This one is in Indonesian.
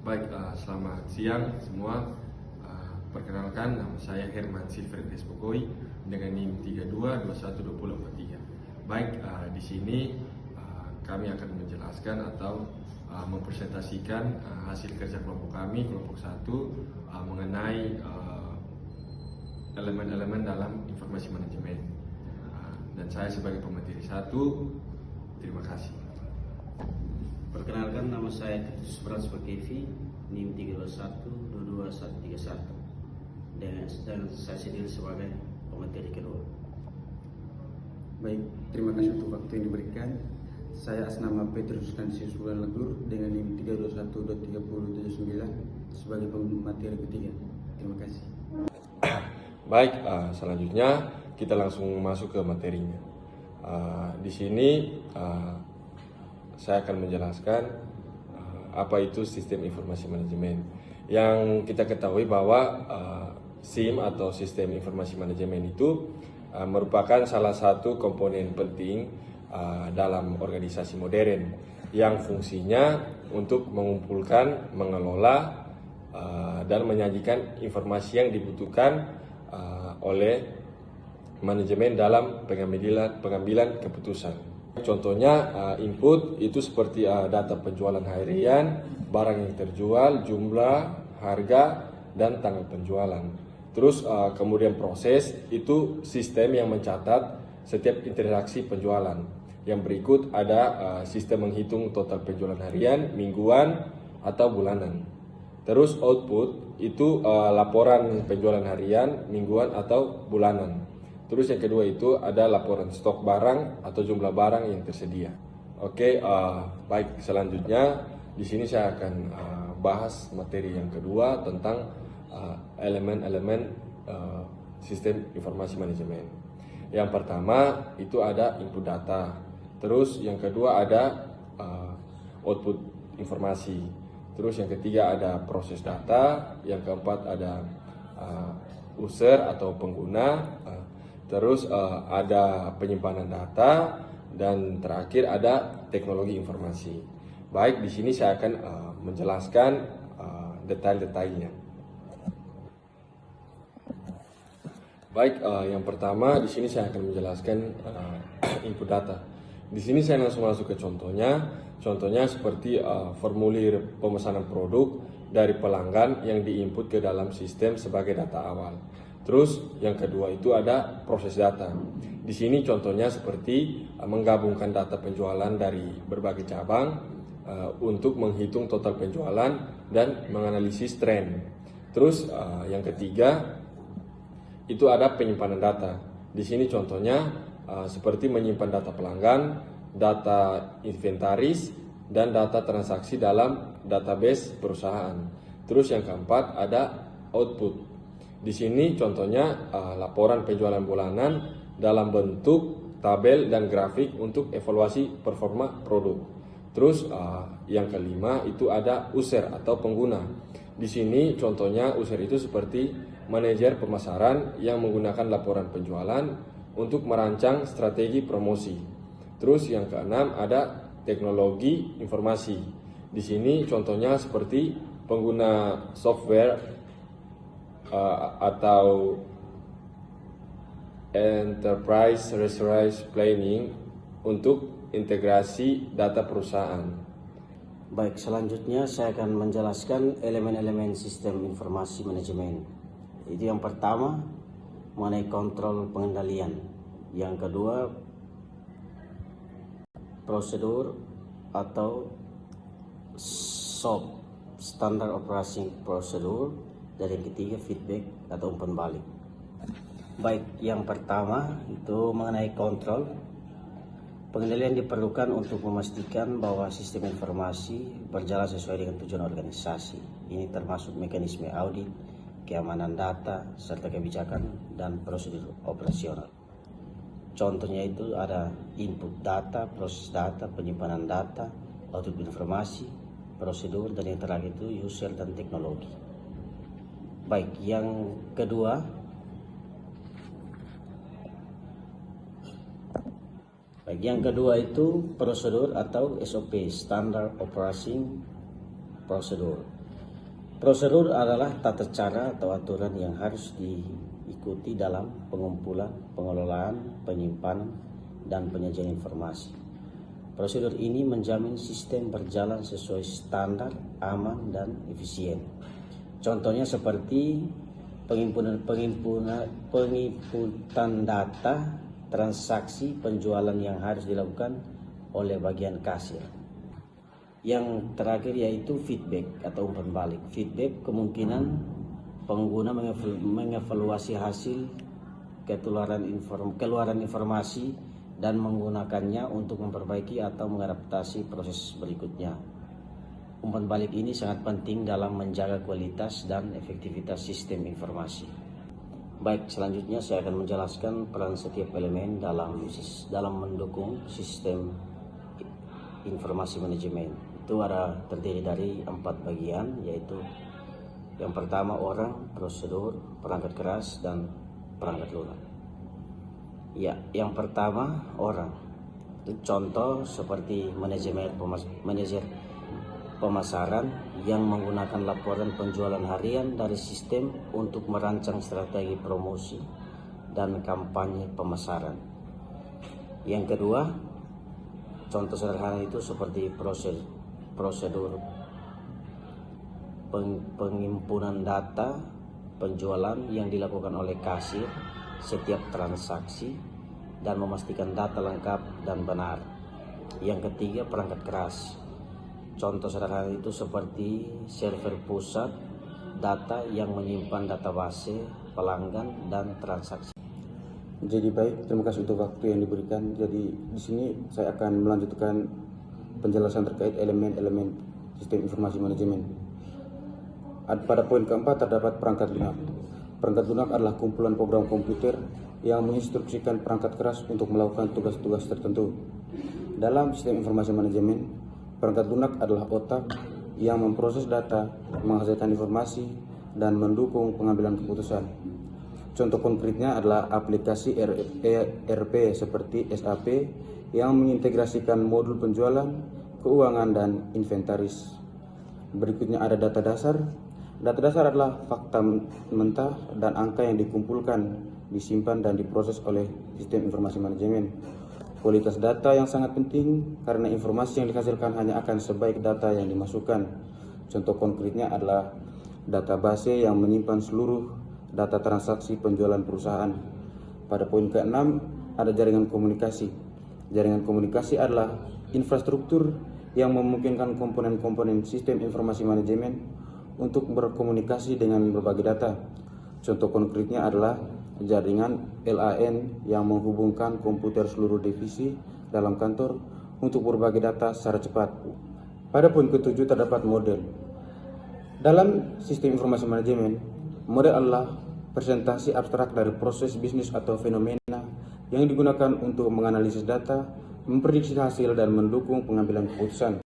Baik, selamat siang semua. Perkenalkan, nama saya Herman Silver Despokoi dengan NIM 32212043. Baik, di sini kami akan menjelaskan atau mempresentasikan hasil kerja kelompok kami, kelompok 1, mengenai elemen-elemen dalam informasi manajemen. Dan saya sebagai pemateri 1, terima kasih. Perkenalkan, nama saya Titus Brans Pakevi, NIM 32122131 dan saya sendiri sebagai pemateri kedua. Baik, terima kasih untuk waktu yang diberikan. Saya atas nama Petrus Kansius Bulan Legur dengan NIM 321.3079 sebagai pemateri ketiga. Terima kasih. Baik, selanjutnya kita langsung masuk ke materinya. Di sini saya akan menjelaskan apa itu sistem informasi manajemen. Yang kita ketahui bahwa SIM atau sistem informasi manajemen itu merupakan salah satu komponen penting dalam organisasi modern yang fungsinya untuk mengumpulkan, mengelola, dan menyajikan informasi yang dibutuhkan oleh manajemen dalam pengambilan keputusan. Contohnya input itu seperti data penjualan harian, barang yang terjual, jumlah, harga, dan tanggal penjualan. Terus kemudian proses itu sistem yang mencatat setiap interaksi penjualan. Yang berikut ada sistem menghitung total penjualan harian, mingguan, atau bulanan. Terus output itu laporan penjualan harian, mingguan, atau bulanan. Terus yang kedua itu ada laporan stok barang atau jumlah barang yang tersedia. Oke, baik, selanjutnya di sini saya akan bahas materi yang kedua tentang elemen-elemen sistem informasi manajemen. Yang pertama itu ada input data. Terus yang kedua ada output informasi. Terus yang ketiga ada proses data. Yang keempat ada user atau pengguna. Terus ada penyimpanan data, dan terakhir ada teknologi informasi. Baik, di sini saya akan menjelaskan detail-detailnya. Baik, yang pertama di sini saya akan menjelaskan input data. Di sini saya langsung masuk ke contohnya. Contohnya seperti formulir pemesanan produk dari pelanggan yang diinput ke dalam sistem sebagai data awal. Terus yang kedua itu ada proses data. Di sini contohnya seperti menggabungkan data penjualan dari berbagai cabang untuk menghitung total penjualan dan menganalisis tren. Terus yang ketiga itu ada penyimpanan data. Di sini contohnya seperti menyimpan data pelanggan, data inventaris, dan data transaksi dalam database perusahaan. Terus yang keempat ada output. Di sini contohnya laporan penjualan bulanan dalam bentuk tabel dan grafik untuk evaluasi performa produk. Terus yang kelima itu ada user atau pengguna. Di sini contohnya user itu seperti manajer pemasaran yang menggunakan laporan penjualan untuk merancang strategi promosi. Terus yang keenam ada teknologi informasi. Di sini contohnya seperti pengguna software atau enterprise resource planning untuk integrasi data perusahaan. Baik, selanjutnya saya akan menjelaskan elemen-elemen sistem informasi manajemen. Itu yang pertama mengenai kontrol pengendalian. Yang kedua prosedur atau SOP, Standard Operating Procedure. Dan yang ketiga feedback atau umpan balik. Baik, yang pertama itu mengenai kontrol. Pengendalian diperlukan untuk memastikan bahwa sistem informasi berjalan sesuai dengan tujuan organisasi. Ini termasuk mekanisme audit, keamanan data, serta kebijakan dan prosedur operasional. Contohnya itu ada input data, proses data, penyimpanan data, output informasi, prosedur, dan yang terakhir itu user dan teknologi. Baik, yang kedua itu prosedur atau SOP, Standard Operating Procedure. Prosedur adalah tata cara atau aturan yang harus diikuti dalam pengumpulan, pengelolaan, penyimpanan, dan penyajian informasi. Prosedur ini menjamin sistem berjalan sesuai standar, aman, dan efisien. Contohnya seperti penginputan data, transaksi, penjualan yang harus dilakukan oleh bagian kasir. Yang terakhir yaitu feedback atau umpan balik. Feedback kemungkinan pengguna mengevaluasi hasil keluaran informasi dan menggunakannya untuk memperbaiki atau mengadaptasi proses berikutnya. Umpan balik ini sangat penting dalam menjaga kualitas dan efektivitas sistem informasi. Baik, selanjutnya saya akan menjelaskan peran setiap elemen dalam mendukung sistem informasi manajemen. Itu terdiri dari 4 bagian, yaitu yang pertama orang, prosedur, perangkat keras, dan perangkat lunak. Ya, yang pertama orang. Itu contoh seperti manajer pemasaran yang menggunakan laporan penjualan harian dari sistem untuk merancang strategi promosi dan kampanye pemasaran. Yang kedua, contoh sederhana itu seperti prosedur pengimpunan data penjualan yang dilakukan oleh kasir setiap transaksi dan memastikan data lengkap dan benar. Yang ketiga, perangkat keras. Contoh sederhana itu seperti server pusat data yang menyimpan database pelanggan dan transaksi. Jadi baik, terima kasih untuk waktu yang diberikan. Jadi di sini saya akan melanjutkan penjelasan terkait elemen-elemen sistem informasi manajemen. Pada poin keempat terdapat perangkat lunak. Perangkat lunak adalah kumpulan program komputer yang menginstruksikan perangkat keras untuk melakukan tugas-tugas tertentu. Dalam sistem informasi manajemen, perangkat lunak adalah otak yang memproses data, menghasilkan informasi, dan mendukung pengambilan keputusan. Contoh konkretnya adalah aplikasi ERP seperti SAP yang mengintegrasikan modul penjualan, keuangan, dan inventaris. Berikutnya ada data dasar. Data dasar adalah fakta mentah dan angka yang dikumpulkan, disimpan, dan diproses oleh sistem informasi manajemen. Kualitas data yang sangat penting karena informasi yang dihasilkan hanya akan sebaik data yang dimasukkan. Contoh konkretnya adalah database yang menyimpan seluruh data transaksi penjualan perusahaan. Pada poin ke-6 ada jaringan komunikasi. Jaringan komunikasi adalah infrastruktur yang memungkinkan komponen-komponen sistem informasi manajemen untuk berkomunikasi dengan berbagai data. Contoh konkretnya adalah jaringan LAN yang menghubungkan komputer seluruh divisi dalam kantor untuk berbagi data secara cepat. Pada poin ke-7 terdapat model. Dalam sistem informasi manajemen, model adalah presentasi abstrak dari proses bisnis atau fenomena yang digunakan untuk menganalisis data, memprediksi hasil, dan mendukung pengambilan keputusan.